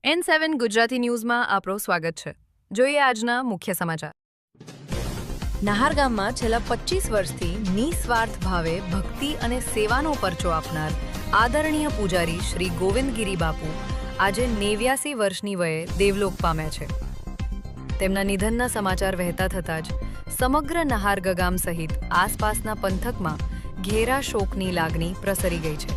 N7 Gujarati ન્યૂઝમાં આપનું સ્વાગત છે। જોઈએ આજના મુખ્ય સમાચાર। નહાર ગામમાં છેલ્લા 25 વર્ષથી નિસ્વાર્થ ભાવે ભક્તિ અને સેવાનો પરચો આપનાર આદરણીય પૂજારી શ્રી ગોવિંદગીરી બાપુ આજે 89 વર્ષની વયે દેવલોક પામ્યા છે। તેમના નિધનના સમાચાર વહેતા થતાં જ સમગ્ર નહાર ગામ સહિત આસપાસના પંથકમાં ઘેરા શોકની લાગણી પ્રસરી ગઈ છે।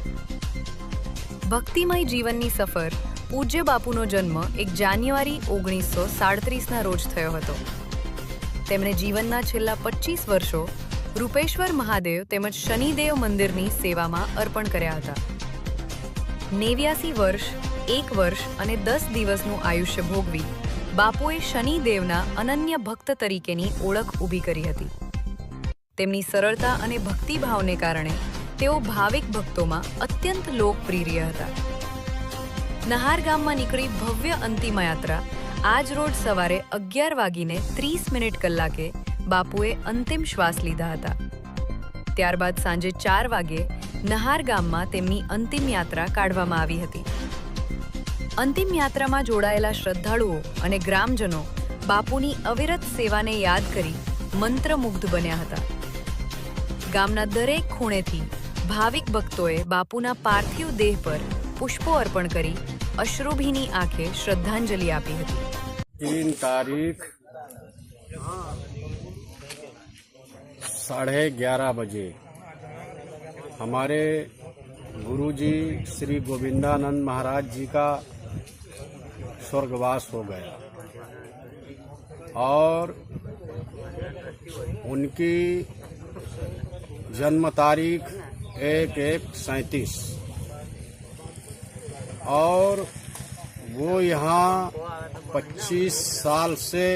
ભક્તિમય જીવનની સફર પૂજ્ય બાપુનો જન્મ 1 જાન્યુઆરી 1937ના રોજ થયો હતો। તેમણે જીવનના છેલ્લા 25 વર્ષો રૂપેશ્વર મહાદેવ તેમજ શનિદેવ મંદિરની સેવામાં અર્પણ કર્યા હતા। 89 વર્ષ 1 વર્ષ અને 10 દિવસનું આયુષ્ય ભોગવી બાપુએ શનિદેવના અનન્ય ભક્ત તરીકેની ઓળખ ઊભી કરી હતી। તેમની સરળતા અને ભક્તિભાવને કારણે તેઓ ભાવિક ભક્તોમાં અત્યંત લોકપ્રિય હતા। નહાર ગામમાં નીકળી ભવ્ય અંતિમ યાત્રા આજ રોજ સવારે 11:30 કલાકે બાપુએ અંતિમ શ્વાસ લીધા હતા। ત્યારબાદ સાંજે 4 વાગે નહાર ગામમાં તેમની અંતિમ યાત્રા કાઢવામાં આવી હતી। અંતિમ યાત્રામાં જોડાયેલા શ્રદ્ધાળુઓ અને ગ્રામજનો બાપુની અવિરત સેવાને યાદ કરી મંત્રમુગ્ધ બન્યા હતા। ગામના દરેક ખૂણેથી ભાવિક ભક્તોએ બાપુના પાર્થિવ દેહ પર પુષ્પો અર્પણ કરી अश्रुभीनी आंखें श्रद्धांजलि आपी थी। 3 तारीख 11:30 बजे हमारे गुरुजी श्री गोविंदानंद महाराज जी का स्वर्गवास हो गया और उनकी जन्म तारीख 1/1/37 और वो यहाँ 25 साल से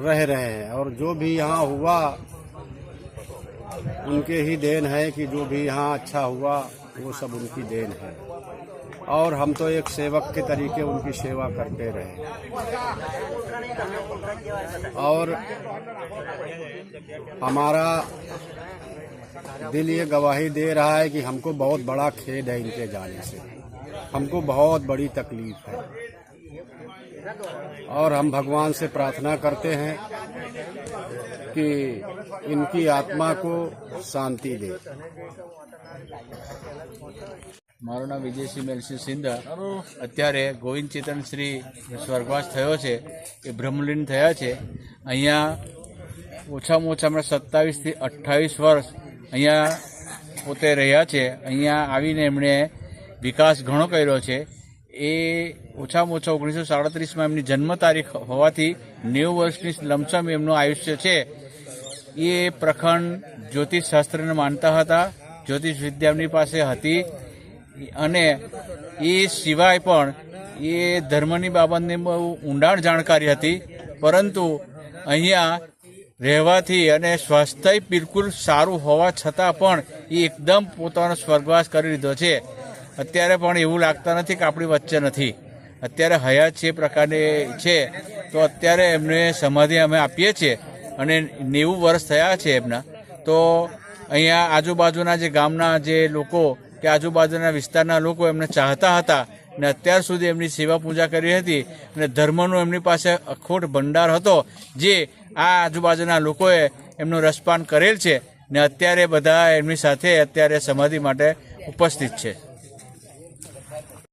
रह रहे हैं और जो भी यहाँ हुआ उनके ही देन है कि जो भी यहाँ अच्छा हुआ वो सब उनकी देन है और हम तो एक सेवक के तरीके उनकी सेवा करते रहे और हमारा दिल ये गवाही दे रहा है कि हमको बहुत बड़ा खेद है इनके जाने से। हमको बहुत बड़ी तकलीफ है और हम भगवान से प्रार्थना करते हैं कि इनकी आत्मा को शांति दे। મારું નામ વિજયસિંહ મેલસિંહ સિંધા। અત્યારે ગોવિંદ ચેતન શ્રી સ્વર્ગવાસ થયો છે, એ બ્રહ્મલીન થયા છે। અહીંયા ઓછામાં ઓછા હમણાં 27 થી 28 વર્ષ અહીંયા પોતે રહ્યા છે। અહીંયા આવીને એમણે વિકાસ ઘણો કર્યો છે। એ ઓછામાં ઓછા 1937માં એમની જન્મ તારીખ હોવાથી 90 વર્ષની લમસમ એમનું આયુષ્ય છે। એ પ્રખંડ જ્યોતિષશાસ્ત્રને માનતા હતા, જ્યોતિષ વિદ્યા એમની પાસે હતી અને એ સિવાય પણ એ ધર્મની બાબતની બહુ ઊંડાણ જાણકારી હતી। પરંતુ અહીંયા રહેવાથી અને સ્વાસ્થ્ય બિલકુલ સારું હોવા છતાં પણ એ એકદમ પોતાનો સ્વર્ગવાસ કરી લીધો છે। અત્યારે પણ એવું લાગતા નથી કે આપણી વચ્ચે નથી, અત્યારે હયાત છે પ્રકારની છે। તો અત્યારે એમને સમાધિ અમે આપીએ છીએ અને 90 વર્ષ થયા છે એમના। તો અહીંયા આજુબાજુના જે ગામના જે લોકો કે આજુબાજુના વિસ્તારના લોકો એમને ચાહતા હતા અને અત્યાર સુધી એમની સેવા પૂજા કરી હતી અને ધર્મનો એમની પાસે અખોટ ભંડાર હતો, જે આ આજુબાજુના લોકોએ એમનું રસપાન કરેલ છે ને અત્યારે બધા એમની સાથે અત્યારે સમાધિ માટે ઉપસ્થિત છે।